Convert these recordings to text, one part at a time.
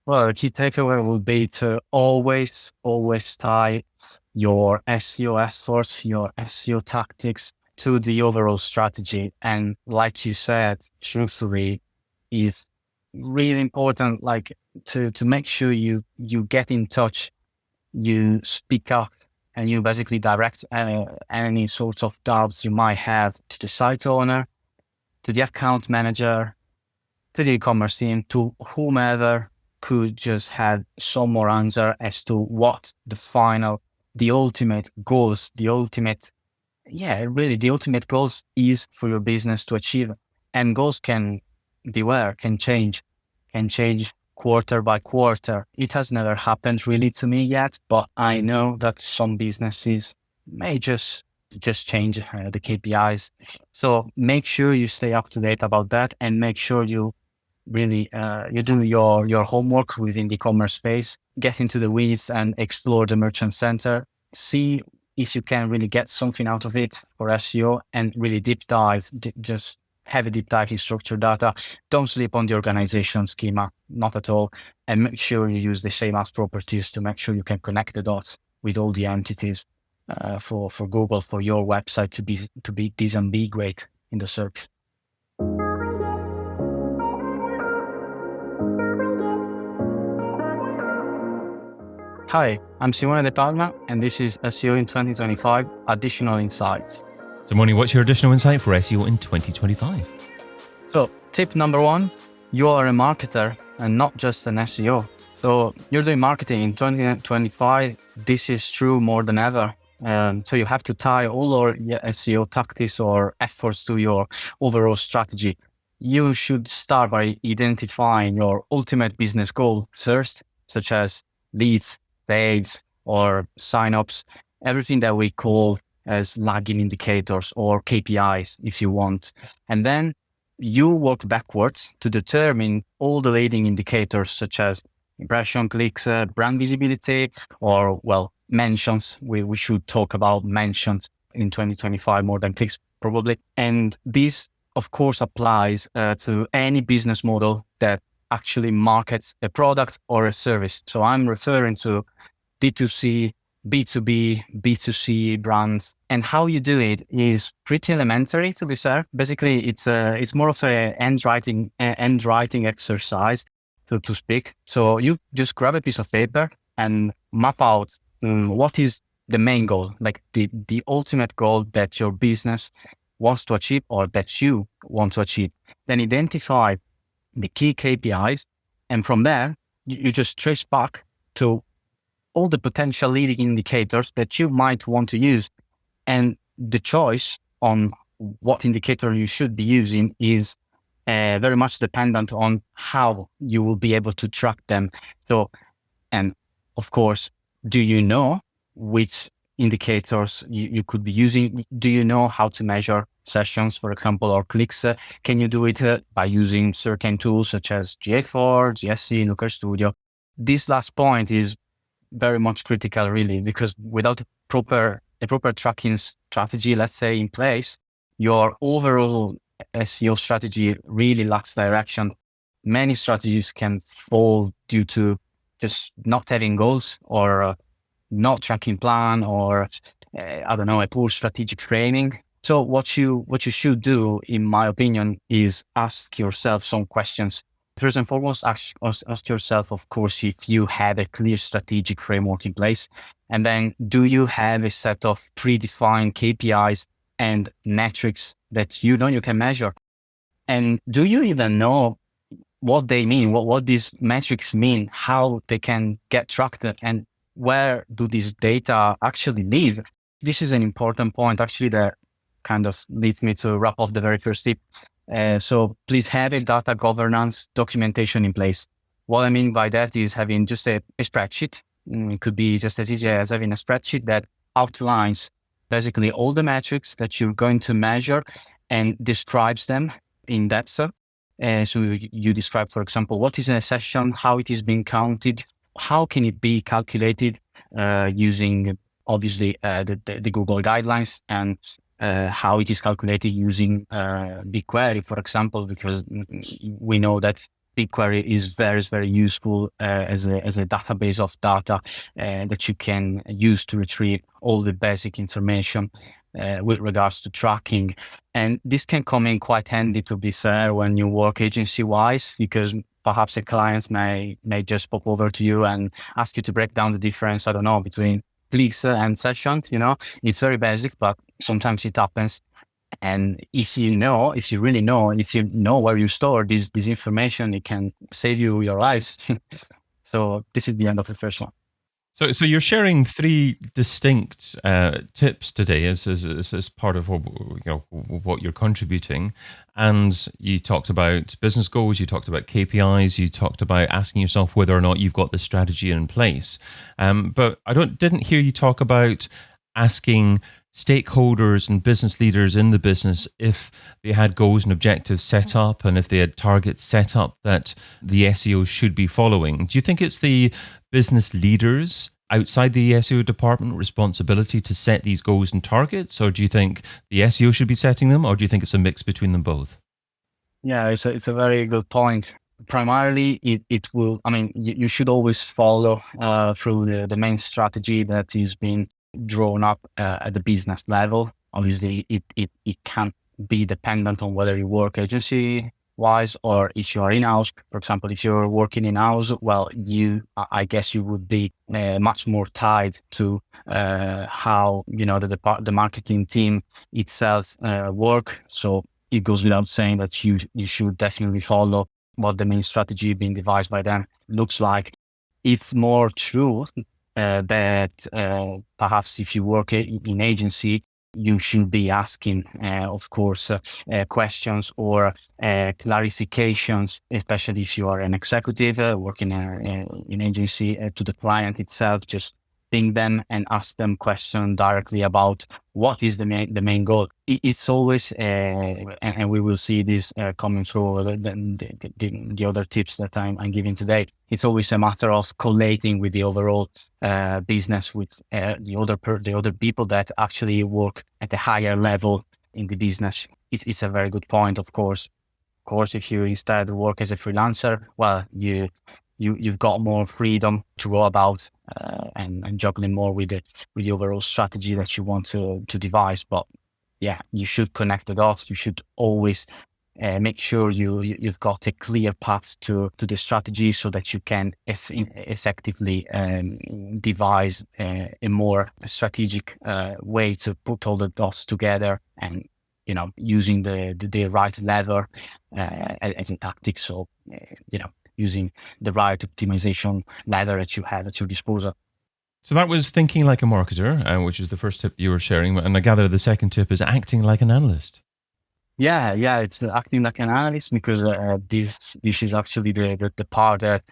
Well, the key takeaway will be to always tie your SEO efforts, your SEO tactics to the overall strategy. And like you said, truthfully, is really important, like to make sure you get in touch, you speak up, and you basically direct any sorts of doubts you might have to the site owner, to the account manager, to the e-commerce team, to whomever could just have some more answer as to what the ultimate goals, the ultimate goals is for your business to achieve. And goals can change quarter by quarter. It has never happened really to me yet, but I know that some businesses may just change the KPIs. So make sure you stay up to date about that, and make sure you really you do your homework within the e-commerce space, get into the weeds and explore the merchant center, see if you can really get something out of it for SEO, and really just have a deep dive in structured data. Don't sleep on the organization schema, not at all. And make sure you use the same as properties to make sure you can connect the dots with all the entities for Google, for your website to be disambiguate in the search. Hi, I'm Simone de Palma, and this is SEO in 2025 Additional Insights. Simone, what's your additional insight for SEO in 2025? So, tip number one, you are a marketer and not just an SEO. So, you're doing marketing in 2025. This is true more than ever. So, you have to tie all your SEO tactics or efforts to your overall strategy. You should start by identifying your ultimate business goal first, such as leads, sales, or signups, everything that we call as lagging indicators or KPIs, if you want. And then you work backwards to determine all the leading indicators, such as impression, clicks, brand visibility, or, well, mentions. We should talk about mentions in 2025 more than clicks, probably. And this, of course, applies to any business model that actually markets a product or a service. So I'm referring to D2C, B2B, B2C brands, and how you do it is pretty elementary, to be fair. Basically, it's more of a handwriting exercise, so to speak. So you just grab a piece of paper and map out what is the main goal, like the ultimate goal that your business wants to achieve or that you want to achieve. Then identify the key KPIs, and from there, you just trace back to all the potential leading indicators that you might want to use. And the choice on what indicator you should be using is very much dependent on how you will be able to track them. So, and of course, do you know which indicators you could be using? Do you know how to measure sessions, for example, or clicks? Can you do it by using certain tools such as GA4, GSC, Looker Studio? This last point is very much critical, really, because without a proper tracking strategy, let's say, in place, your overall SEO strategy really lacks direction. Many strategies can fall due to just not having goals, or not tracking plan, or a poor strategic framing. So what you should do, in my opinion, is ask yourself some questions. First and foremost, ask yourself, of course, if you have a clear strategic framework in place. And then, do you have a set of predefined KPIs and metrics that you know you can measure? And do you even know what they mean, what these metrics mean, how they can get tracked, and where do these data actually live? This is an important point, actually, that kind of leads me to wrap up the very first tip. So please have a data governance documentation in place. What I mean by that is having just a spreadsheet. It could be just as easy as having a spreadsheet that outlines basically all the metrics that you're going to measure and describes them in depth. So you describe, for example, what is a session, how it is being counted, how can it be calculated using, obviously, the Google guidelines, and how it is calculated using BigQuery, for example, because we know that BigQuery is very, very useful as a database of data that you can use to retrieve all the basic information with regards to tracking. And this can come in quite handy, to be fair, when you work agency-wise, because perhaps a client may just pop over to you and ask you to break down the difference, I don't know, between clicks and sessions. It's very basic, but sometimes it happens. And if you really know, if you know where you store this information, it can save you your lives. So this is the end of the first one. So you're sharing three distinct tips today as part of what you're contributing, and you talked about business goals, you talked about KPIs, you talked about asking yourself whether or not you've got the strategy in place. But I didn't hear you talk about asking stakeholders and business leaders in the business if they had goals and objectives set up and if they had targets set up that the SEO should be following. Do you think it's the business leaders outside the SEO department responsibility to set these goals and targets, or do you think the SEO should be setting them, or do you think it's a mix between them both? Yeah, it's a very good point. Primarily, it will, you should always follow through the main strategy that is being drawn up at the business level. Obviously, it can't be dependent on whether you work agency-wise or if you are in-house. For example, if you're working in-house, well, I guess you would be much more tied to how the marketing team itself work. So it goes without saying that you should definitely follow what the main strategy being devised by them looks like. It's more true that perhaps if you work in agency, you should be asking, of course, questions or clarifications, especially if you are an executive working in agency, to the client itself. Just ping them and ask them questions directly about what is the main goal. It's always, and we will see this coming through the other tips that I'm giving today. It's always a matter of collating with the overall business, with the other people that actually work at a higher level in the business. It's a very good point, of course. Of course, if you instead work as a freelancer, well, you've got more freedom to go about and juggling more with the overall strategy that you want to devise. But yeah, you should connect the dots. You should always make sure you've got a clear path to the strategy so that you can effectively devise a more strategic way to put all the dots together, and using the right lever as a tactic. So using the right optimization ladder that you have at your disposal. So that was thinking like a marketer, which is the first tip you were sharing. And I gather the second tip is acting like an analyst. Yeah, it's acting like an analyst, because this is actually the part that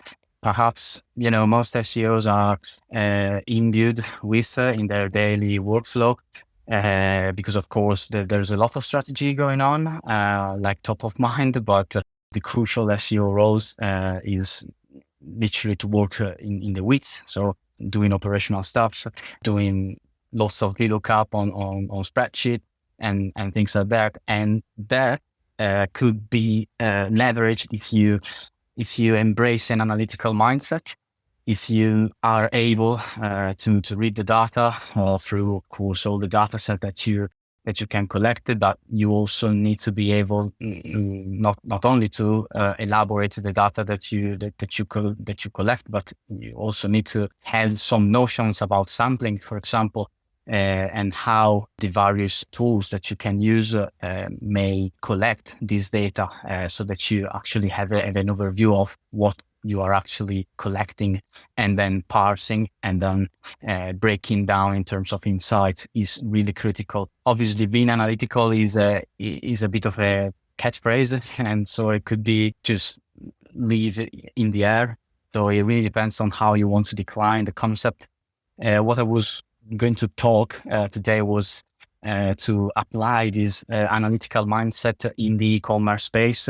perhaps most SEOs are imbued with in their daily workflow, because of course there's a lot of strategy going on, like top of mind, but the crucial SEO roles is literally to work in the weeds. So doing operational stuff, doing lots of VLOOKUP on spreadsheet and things like that. And that could be leveraged if you embrace an analytical mindset. If you are able to read the data through, of course, all the data set that you can collect it, but you also need to be able not only to elaborate the data that you collect, but you also need to have some notions about sampling, for example, and how the various tools that you can use may collect this data, so that you actually have an overview of what you are actually collecting, and then parsing and then breaking down in terms of insights is really critical. Obviously, being analytical is a bit of a catchphrase, and so it could be just leave it in the air. So it really depends on how you want to decline the concept. What I was going to talk today was to apply this analytical mindset in the e-commerce space.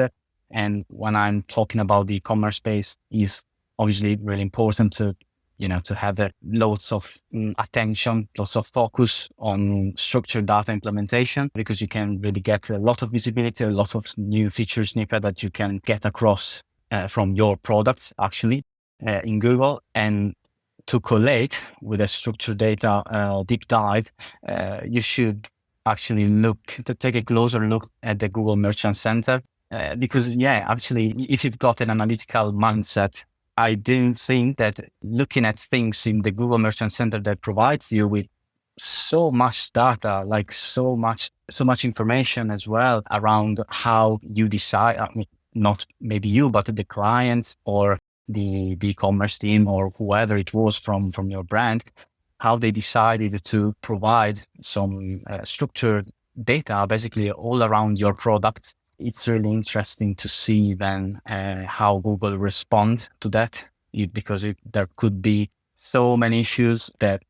And when I'm talking about the e-commerce space, is obviously really important to have loads of attention, lots of focus on structured data implementation, because you can really get a lot of visibility, a lot of new feature snippet that you can get across from your products actually in Google, and to collate with a structured data deep dive, you should actually take a closer look at the Google Merchant Center. Because actually, if you've got an analytical mindset, I do think that looking at things in the Google Merchant Center that provides you with so much data, like so much information as well around how you decide, I mean, not maybe you, but the clients or the e-commerce team or whoever it was from your brand, how they decided to provide some structured data basically all around your product. It's really interesting to see then how Google respond to that, because there could be so many issues that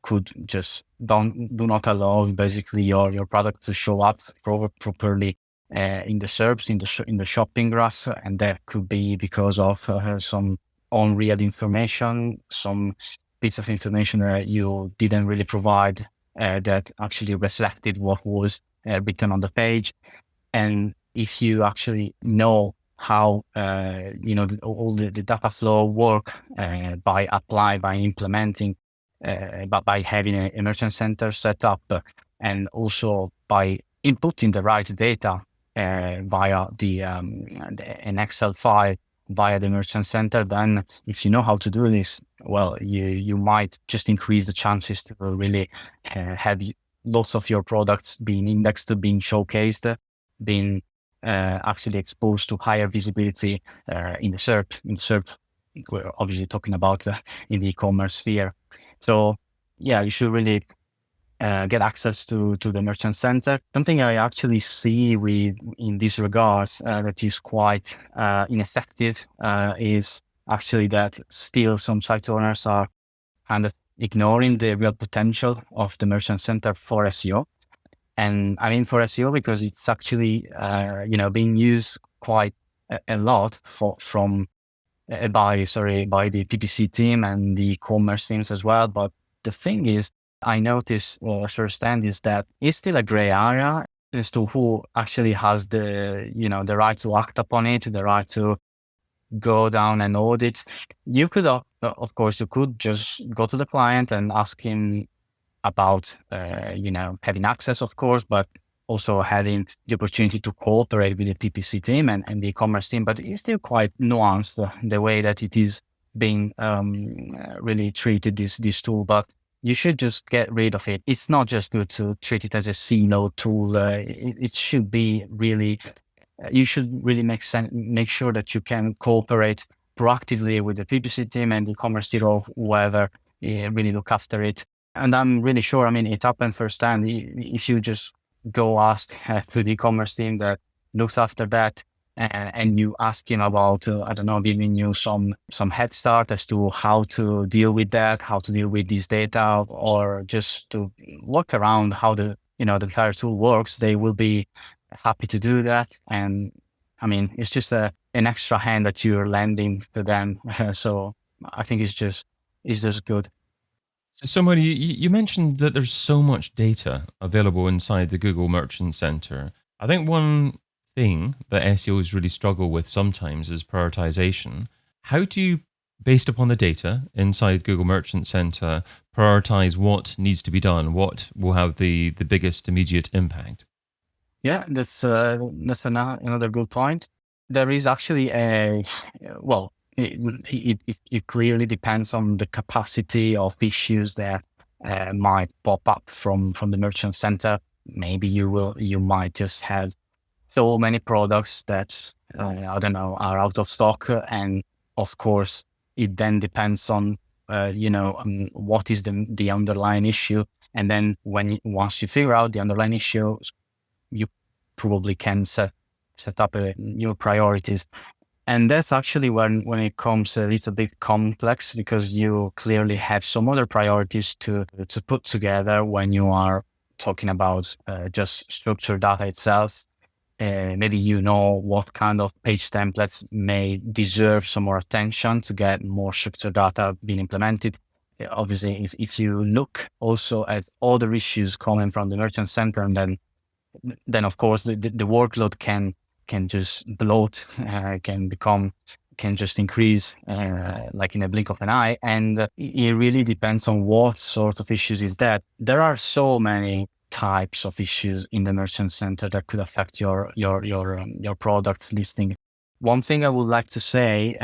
could just do not allow basically your product to show up properly in the SERPs, in the shopping graph, and that could be because of some unreal information, some bits of information that you didn't really provide that actually reflected what was written on the page. And if you actually know how all the data flow work by implementing, but by having a merchant center set up, and also by inputting the right data via an Excel file via the merchant center, then if you know how to do this, well, you might just increase the chances to really have lots of your products being indexed, being showcased, being actually exposed to higher visibility in the SERP. We're obviously talking about in the e-commerce sphere. So you should really get access to the merchant center. Something I actually see in this regards that is quite ineffective is actually that still some site owners are kind of ignoring the real potential of the merchant center for SEO. And I mean for SEO because it's actually being used quite a lot by the PPC team and the e-commerce teams as well. But the thing is, I noticed firsthand is that it's still a gray area as to who actually has the right to act upon it, the right to go down and audit. You could, of course, just go to the client and ask him about, having access, of course, but also having the opportunity to cooperate with the PPC team and the e-commerce team. But it's still quite nuanced the way that it is being really treated, this tool. But you should just get rid of it. It's not just good to treat it as a C-low tool. It should be really, you should really make sure that you can cooperate proactively with the PPC team and the e-commerce team or whoever really look after it. And I'm really sure, it happened firsthand. If you just go ask to the e-commerce team that looks after that, and you ask him about, giving you some head start as to how to deal with that, how to deal with this data, or just to look around how the entire tool works, they will be happy to do that. And it's just an extra hand that you're lending to them. So I think it's just good. So Simone, you mentioned that there's so much data available inside the Google Merchant Center. I think one thing that SEOs really struggle with sometimes is prioritization. How do you, based upon the data inside Google Merchant Center, prioritize what needs to be done? What will have the biggest immediate impact? Yeah, that's another good point. There is actually it clearly depends on the capacity of issues that might pop up from the merchant center. Maybe you might just have so many products that are out of stock, and of course it then depends on what is the underlying issue, and then once you figure out the underlying issue, you probably can set up new priorities. And that's actually when it comes a little bit complex, because you clearly have some other priorities to put together when you are talking about just structured data itself. Maybe what kind of page templates may deserve some more attention to get more structured data being implemented. Obviously, if you look also at all the issues coming from the merchant center, and then of course the workload can just bloat, can become can just increase like in a blink of an eye. And it really depends on what sort of issues is that. There are so many types of issues in the merchant center that could affect your product's listing. One thing I would like to say,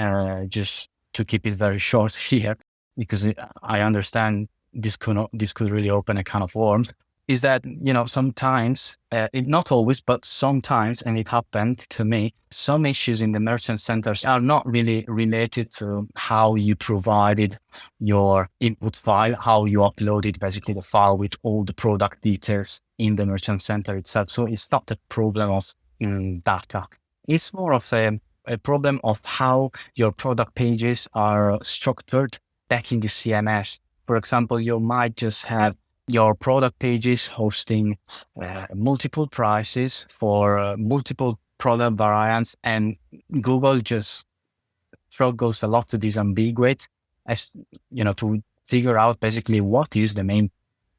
just to keep it very short here, because I understand this could really open a can of worms, is that, sometimes, not always, but sometimes, and it happened to me, some issues in the merchant centers are not really related to how you provided your input file, how you uploaded basically the file with all the product details in the merchant center itself. So it's not a problem of data. It's more of a problem of how your product pages are structured back in the CMS. For example, you might just have your product pages hosting multiple prices for multiple product variants, and Google just struggles a lot to disambiguate, as to figure out basically what is the main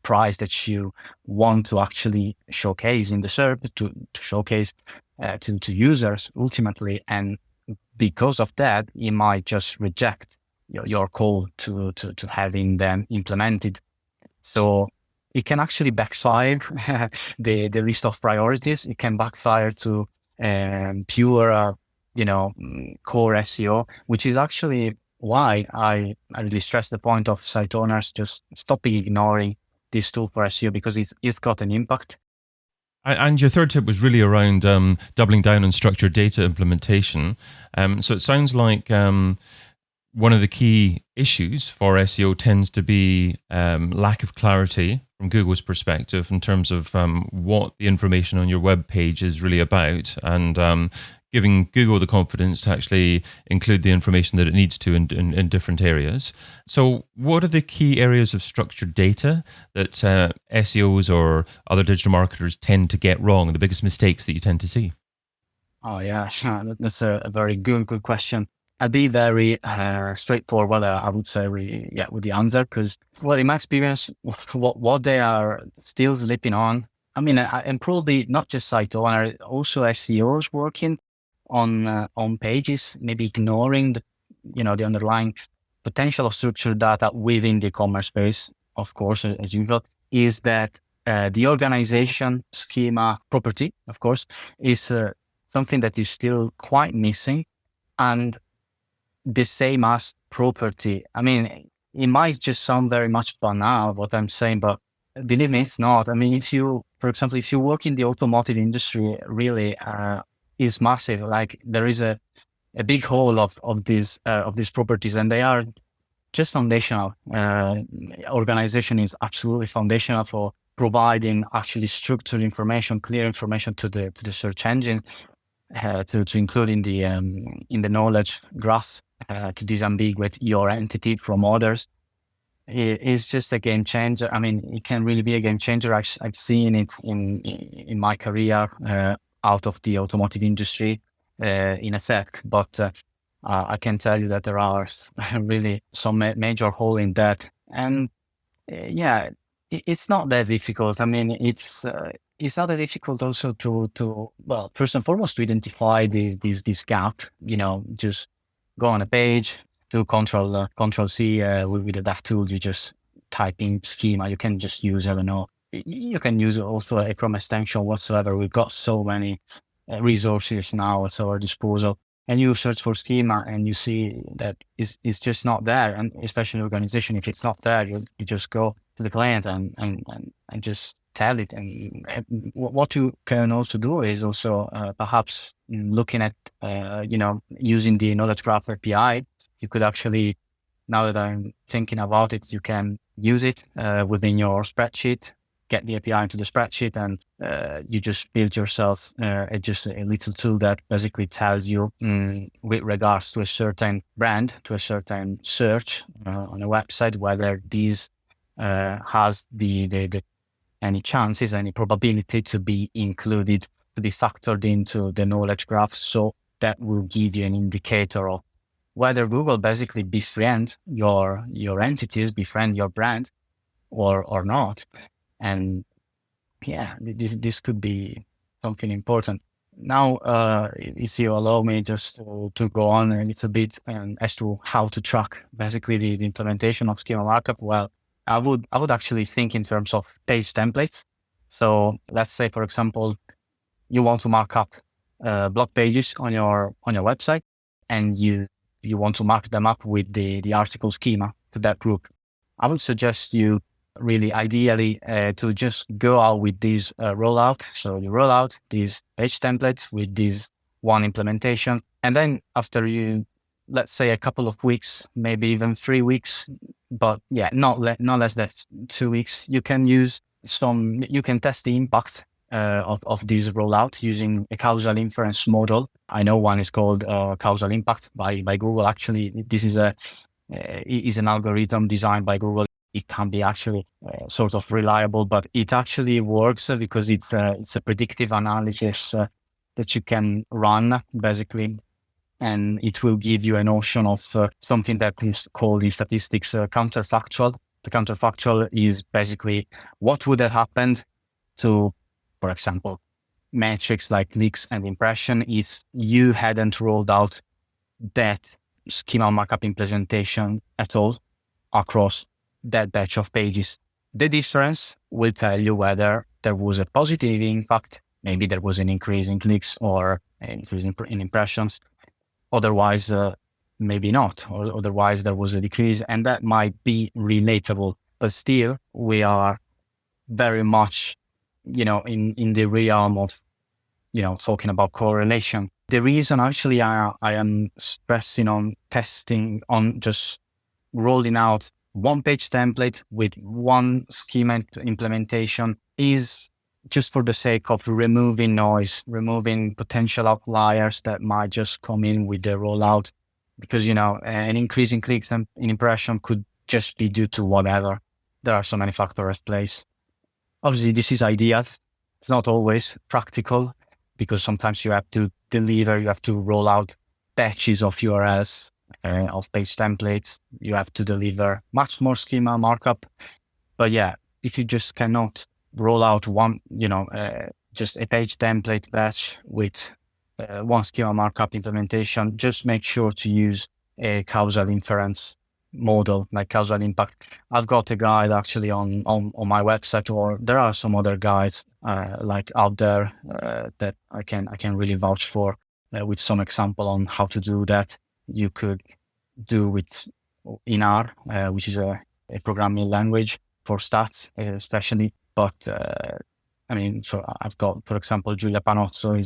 price that you want to actually showcase in the SERP, to showcase to users ultimately. And because of that, you might just reject your call to having them implemented. So it can actually backfire the list of priorities. It can backfire to pure, core SEO, which is actually why I really stress the point of site owners just stopping ignoring this tool for SEO, because it's got an impact. And your third tip was really around doubling down on structured data implementation. So it sounds like one of the key issues for SEO tends to be lack of clarity from Google's perspective in terms of what the information on your web page is really about, and giving Google the confidence to actually include the information that it needs to in different areas. So what are the key areas of structured data that SEOs or other digital marketers tend to get wrong, the biggest mistakes that you tend to see? Oh, yeah, that's a very good question. I'll be very straightforward, I would say, with the answer, because, well, in my experience, what they are still slipping on, I mean, and probably not just site owner, also SEOs working on pages, maybe ignoring the underlying potential of structured data within the e-commerce space, of course, as usual, is that the organization schema property, of course, is something that is still quite missing. And the same as property. I mean, it might just sound very much banal what I'm saying, but believe me, it's not. I mean, for example, if you work in the automotive industry, really is massive. Like, there is a big hole of these properties, and they are just foundational. Organization is absolutely foundational for providing actually structured information, clear information to the search engine, to include in the knowledge graph, to disambiguate your entity from others. It's just a game changer. I mean, it can really be a game changer. I've seen it in my career out of the automotive industry in effect, but I can tell you that there are really some major hole in that. And it's not that difficult. I mean, it's not that difficult also to well, first and foremost, to identify this gap. Just go on a page, do Control C with the DAF tool. You just type in schema. You can just use, I don't know. You can use also a Chrome extension whatsoever. We've got so many resources now at our disposal. And you search for schema, and you see that it's just not there. And especially in organization, if it's not there, you just go to the client and just tell it. And what you can also do is also perhaps looking at using the Knowledge Graph API. You could actually, now that I'm thinking about it, you can use it within your spreadsheet. Get the API into the spreadsheet, and you just build yourself just a little tool that basically tells you with regards to a certain brand, to a certain search on a website, whether these has any chances, any probability to be included, to be factored into the knowledge graph. So that will give you an indicator of whether Google basically befriend your entities, befriend your brand, or not. And this could be something important. Now, if you allow me just to go on a little bit as to how to track basically the implementation of schema markup, well, I would actually think in terms of page templates. So let's say, for example, you want to mark up blog pages on your website, and you want to mark them up with the article schema to that group. I would suggest you really ideally to just go out with this rollout. So you roll out these page templates with this one implementation, and then after let's say a couple of weeks, maybe even 3 weeks, but yeah, not less than 2 weeks, you can test the impact of this rollout using a causal inference model. I know one is called causal impact by Google. Actually, this is an algorithm designed by Google. It can be actually sort of reliable, but it actually works because it's a predictive analysis that you can run basically, and it will give you a notion of something that is called in statistics counterfactual. The counterfactual is basically what would have happened to, for example, metrics like clicks and impression if you hadn't rolled out that schema markup implementation at all across that batch of pages. The difference will tell you whether there was a positive impact, maybe there was an increase in clicks or an increase in impressions. Otherwise, maybe not, or otherwise there was a decrease, and that might be relatable. But still, we are very much, in the realm of, talking about correlation. The reason actually I am stressing on testing, on just rolling out one page template with one schema implementation is just for the sake of removing noise, removing potential outliers that might just come in with the rollout. Because, an increase in clicks and in impression could just be due to whatever. There are so many factors at play. Obviously, this is ideal. It's not always practical because sometimes you have to you have to roll out batches of URLs, of page templates. You have to deliver much more schema markup. But yeah, if you just cannot roll out one, just a page template batch with one schema markup implementation, just make sure to use a causal inference model like causal impact. I've got a guide actually on my website, or there are some other guides like out there that I can really vouch for with some example on how to do that. You could do with INR, which is a programming language for stats, especially. But so I've got, for example, Giulia Panozzo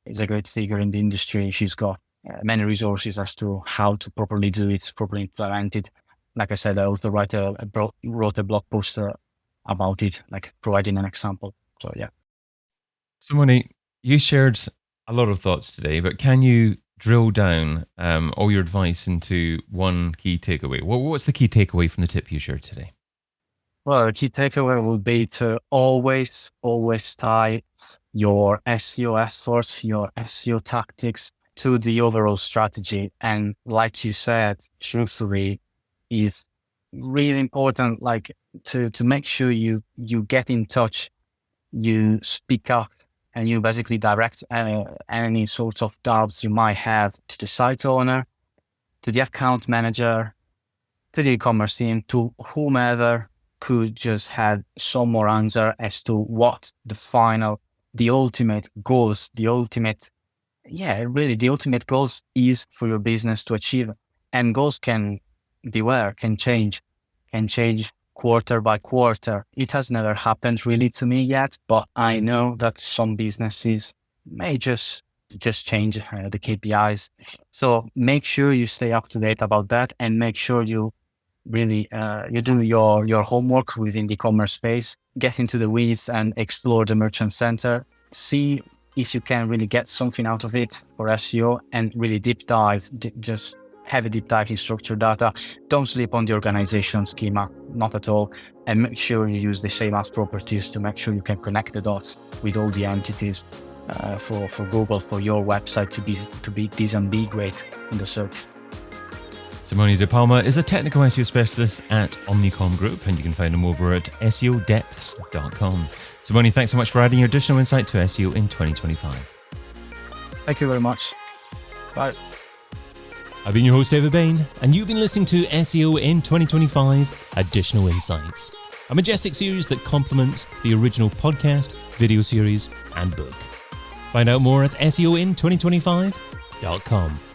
is a great figure in the industry. She's got many resources as to how to properly do it, properly implement it. Like I said, I also wrote a blog post about it, like providing an example. So yeah. Simone, you shared a lot of thoughts today, but can you drill down all your advice into one key takeaway? What's the key takeaway from the tip you shared today? Well, the key takeaway would be to always tie your SEO efforts, your SEO tactics to the overall strategy. And like you said, truthfully, is really important, like to make sure you get in touch, you speak up, and you basically direct any sorts of doubts you might have to the site owner, to the account manager, to the e-commerce team, to whomever could just have some more answer as to what the ultimate goals is for your business to achieve. And goals can change quarter by quarter. It has never happened really to me yet, but I know that some businesses may just change the KPIs. So make sure you stay up to date about that, and make sure you really you do your homework within the e-commerce space, get into the weeds and explore the merchant center, see if you can really get something out of it for SEO, and really just have a deep dive in structured data. Don't sleep on the organization schema, not at all, and make sure you use the same as properties to make sure you can connect the dots with all the entities for Google, for your website to be disambiguate in the search. Simone de Palma is a technical SEO specialist at Omnicom Group, and you can find him over at SEOdepths.com. Simone, thanks so much for adding your additional insight to SEO in 2025. Thank you very much. Bye. I've been your host, David Bain, and you've been listening to SEO in 2025 Additional Insights, a Majestic series that complements the original podcast, video series, and book. Find out more at SEOin2025.com.